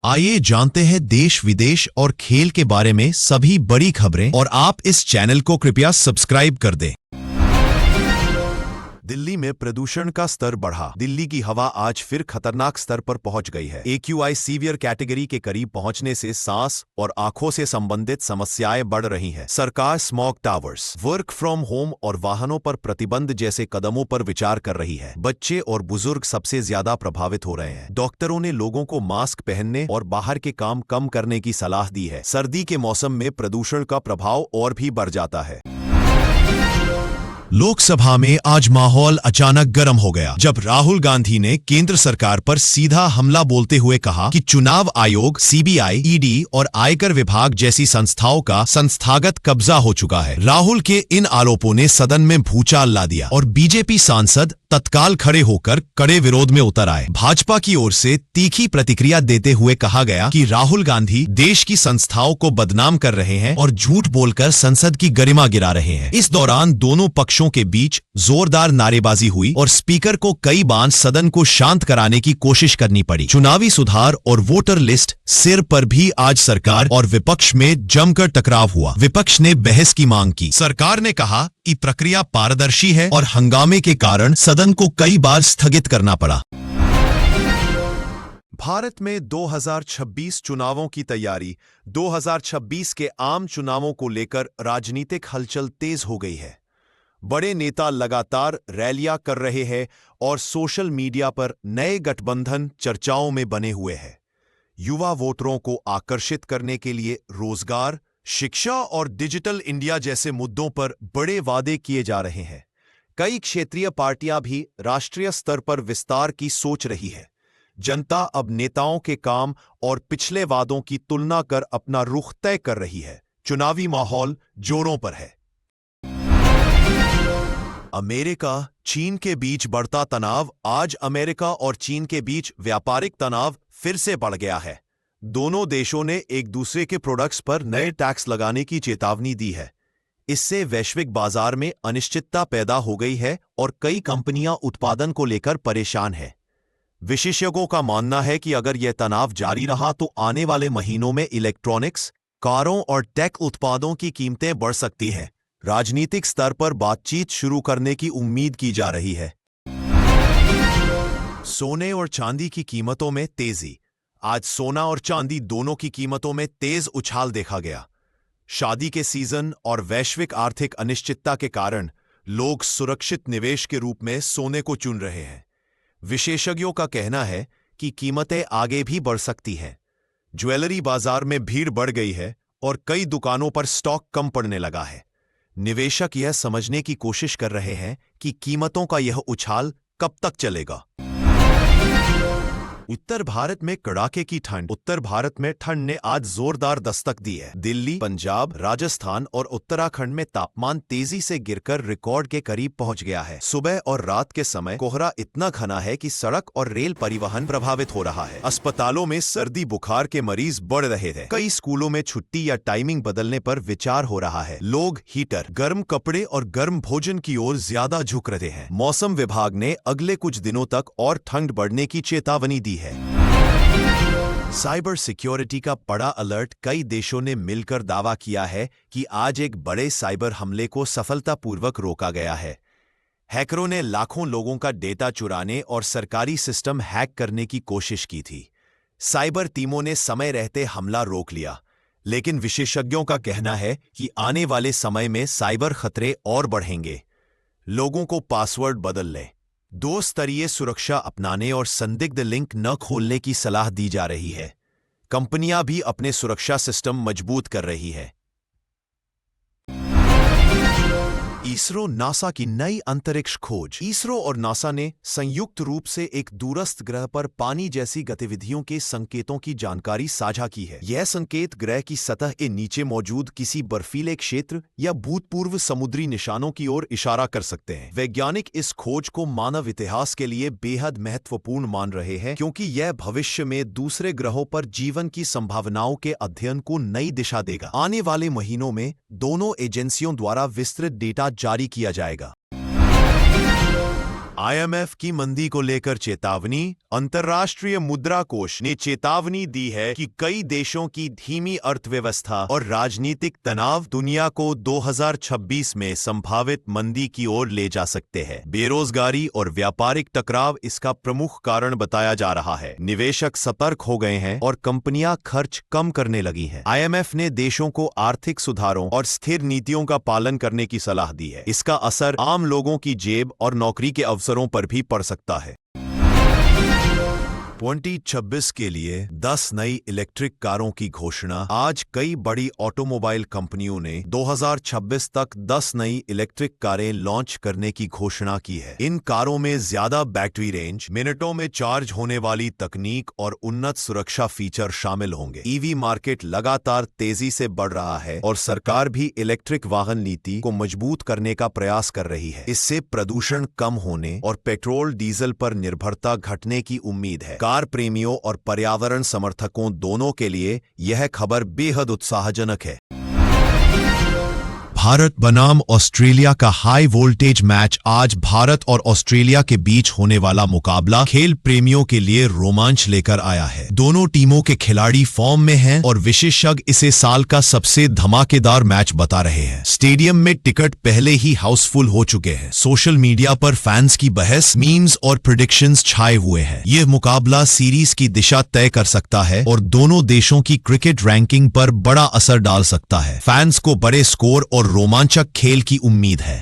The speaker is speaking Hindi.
आइए जानते हैं देश विदेश और खेल के बारे में सभी बड़ी खबरें और आप इस चैनल को कृपया सब्सक्राइब कर दें। दिल्ली में प्रदूषण का स्तर बढ़ा। दिल्ली की हवा आज फिर खतरनाक स्तर पर पहुंच गई है। AQI सीवियर कैटेगरी के करीब पहुंचने से सांस और आंखों से संबंधित समस्याएं बढ़ रही हैं। सरकार smog towers, work from home और वाहनों पर प्रतिबंध जैसे कदमों पर विचार कर रही है। बच्चे और बुजुर्ग सबसे ज्यादा प्रभावित हो रहे हैं। डॉक्टरों ने लोगों को मास्क पहनने और बाहर के काम कम करने की सलाह दी है। सर्दी के मौसम में प्रदूषण का प्रभाव और भी बढ़ जाता है। लोकसभा में आज माहौल अचानक गर्म हो गया जब राहुल गांधी ने केंद्र सरकार पर सीधा हमला बोलते हुए कहा कि चुनाव आयोग, CBI, ED और आयकर विभाग जैसी संस्थाओं का संस्थागत कब्जा हो चुका है। राहुल के इन आरोपों ने सदन में भूचाल ला दिया और बीजेपी सांसद तत्काल खड़े होकर कड़े विरोध में उतर आए। भाजपा की ओर से तीखी प्रतिक्रिया देते हुए कहा गया कि राहुल गांधी देश की संस्थाओं को बदनाम कर रहे हैं और झूठ बोलकर संसद की गरिमा गिरा रहे हैं। इस दौरान दोनों पक्षों के बीच जोरदार नारेबाजी हुई और स्पीकर को कई बार सदन को शांत कराने की कोशिश करनी पड़ी। चुनावी सुधार और वोटर लिस्ट सिर पर भी आज सरकार और विपक्ष में जमकर टकराव हुआ। विपक्ष ने बहस की मांग की। सरकार ने कहा कि प्रक्रिया पारदर्शी है और हंगामे के कारण सदन को कई बार स्थगित करना पड़ा। भारत में 2026 चुनावों की तैयारी। 2026 के आम चुनावों को लेकर राजनीतिक हलचल तेज हो गई है। बड़े नेता लगातार रैलियां कर रहे हैं और सोशल मीडिया पर नए गठबंधन चर्चाओं में बने हुए हैं। युवा वोटरों को आकर्षित करने के लिए रोजगार, शिक्षा और डिजिटल इंडिया जैसे मुद्दों पर बड़े वादे किए जा रहे हैं। कई क्षेत्रीय पार्टियां भी राष्ट्रीय स्तर पर विस्तार की सोच रही है। जनता अब नेताओं के काम और पिछले वादों की तुलना कर अपना रुख तय कर रही है। चुनावी माहौल जोरों पर है। अमेरिका, चीन के बीच बढ़ता तनाव। आज अमेरिका और चीन के बीच व्यापारिक तनाव फिर से बढ़ गया है। दोनों देशों ने एक दूसरे के प्रोडक्ट्स पर नए टैक्स लगाने की चेतावनी दी है। इससे वैश्विक बाजार में अनिश्चितता पैदा हो गई है और कई कंपनियां उत्पादन को लेकर परेशान हैं। विशेषज्ञों का मानना है कि अगर यह तनाव जारी रहा तो आने वाले महीनों में इलेक्ट्रॉनिक्स, कारों और टेक उत्पादों की कीमतें बढ़ सकती हैं। राजनीतिक स्तर पर बातचीत शुरू करने की उम्मीद की जा रही है। सोने और चांदी की कीमतों में तेजी। आज सोना और चांदी दोनों की कीमतों में तेज उछाल देखा गया। शादी के सीजन और वैश्विक आर्थिक अनिश्चितता के कारण लोग सुरक्षित निवेश के रूप में सोने को चुन रहे हैं। विशेषज्ञों का कहना है कि कीमतें आगे भी बढ़ सकती हैं। ज्वेलरी बाजार में भीड़ बढ़ गई है और कई दुकानों पर स्टॉक कम पड़ने लगा है। निवेशक यह समझने की कोशिश कर रहे हैं कि कीमतों का यह उछाल कब तक चलेगा। उत्तर भारत में कड़ाके की ठंड। उत्तर भारत में ठंड ने आज जोरदार दस्तक दी है। दिल्ली, पंजाब, राजस्थान और उत्तराखंड में तापमान तेजी से गिरकर रिकॉर्ड के करीब पहुंच गया है। सुबह और रात के समय कोहरा इतना घना है कि सड़क और रेल परिवहन प्रभावित हो रहा है। अस्पतालों में सर्दी बुखार के मरीज बढ़ रहे थे। कई स्कूलों में छुट्टी या टाइमिंग बदलने पर विचार हो रहा है। लोग हीटर, गर्म कपड़े और गर्म भोजन की ओर ज्यादा झुक रहे हैं। मौसम विभाग ने अगले कुछ दिनों तक और ठंड बढ़ने की चेतावनी दी है। साइबर सिक्योरिटी का बड़ा अलर्ट। कई देशों ने मिलकर दावा किया है कि आज एक बड़े साइबर हमले को सफलतापूर्वक रोका गया है। हैकरों ने लाखों लोगों का डेटा चुराने और सरकारी सिस्टम हैक करने की कोशिश की थी। साइबर टीमों ने समय रहते हमला रोक लिया, लेकिन विशेषज्ञों का कहना है कि आने वाले समय में साइबर खतरे और बढ़ेंगे। लोगों को पासवर्ड बदल लें, 2 स्तरीय सुरक्षा अपनाने और संदिग्ध लिंक न खोलने की सलाह दी जा रही है। कंपनियां भी अपने सुरक्षा सिस्टम मजबूत कर रही है। इसरो, नासा की नई अंतरिक्ष खोज। इसरो और नासा ने संयुक्त रूप से एक दूरस्थ ग्रह पर पानी जैसी गतिविधियों के संकेतों की जानकारी साझा की है। यह संकेत ग्रह की सतह के नीचे मौजूद किसी बर्फीले क्षेत्र या भूतपूर्व समुद्री निशानों की ओर इशारा कर सकते हैं। वैज्ञानिक इस खोज को मानव इतिहास के लिए बेहद महत्वपूर्ण मान रहे हैं, क्योंकि यह भविष्य में दूसरे ग्रहों पर जीवन की संभावनाओं के अध्ययन को नई दिशा देगा। आने वाले महीनों में दोनों एजेंसियों द्वारा विस्तृत डेटा जारी किया जाएगा। आईएमएफ की मंदी को लेकर चेतावनी। अंतर्राष्ट्रीय मुद्रा कोष ने चेतावनी दी है कि कई देशों की धीमी अर्थव्यवस्था और राजनीतिक तनाव दुनिया को 2026 में संभावित मंदी की ओर ले जा सकते हैं। बेरोजगारी और व्यापारिक टकराव इसका प्रमुख कारण बताया जा रहा है। निवेशक सतर्क हो गए हैं और कंपनियां खर्च कम करने लगी हैं। आईएमएफ ने देशों को आर्थिक सुधारों और स्थिर नीतियों का पालन करने की सलाह दी है। इसका असर आम लोगों की जेब और नौकरी के अवसरों पर भी पड़ सकता है। 2026 के लिए 10 नई इलेक्ट्रिक कारों की घोषणा। आज कई बड़ी ऑटोमोबाइल कंपनियों ने 2026 तक 10 नई इलेक्ट्रिक कारें लॉन्च करने की घोषणा की है। इन कारों में ज्यादा बैटरी रेंज, मिनटों में चार्ज होने वाली तकनीक और उन्नत सुरक्षा फीचर शामिल होंगे। ईवी मार्केट लगातार तेजी से बढ़ रहा है और सरकार भी इलेक्ट्रिक वाहन नीति को मजबूत करने का प्रयास कर रही है। इससे प्रदूषण कम होने और पेट्रोल डीजल पर निर्भरता घटने की उम्मीद है। कार प्रेमियों और पर्यावरण समर्थकों दोनों के लिए यह खबर बेहद उत्साहजनक है। भारत बनाम ऑस्ट्रेलिया का हाई वोल्टेज मैच। आज भारत और ऑस्ट्रेलिया के बीच होने वाला मुकाबला खेल प्रेमियों के लिए रोमांच लेकर आया है। दोनों टीमों के खिलाड़ी फॉर्म में हैं और विशेषज्ञ इसे साल का सबसे धमाकेदार मैच बता रहे हैं। स्टेडियम में टिकट पहले ही हाउसफुल हो चुके हैं। सोशल मीडिया पर फैंस की बहस, मीम्स और प्रेडिक्शंस छाए हुए हैं। यह मुकाबला सीरीज की दिशा तय कर सकता है और दोनों देशों की क्रिकेट रैंकिंग पर बड़ा असर डाल सकता है। फैंस को बड़े स्कोर और रोमांचक खेल की उम्मीद है।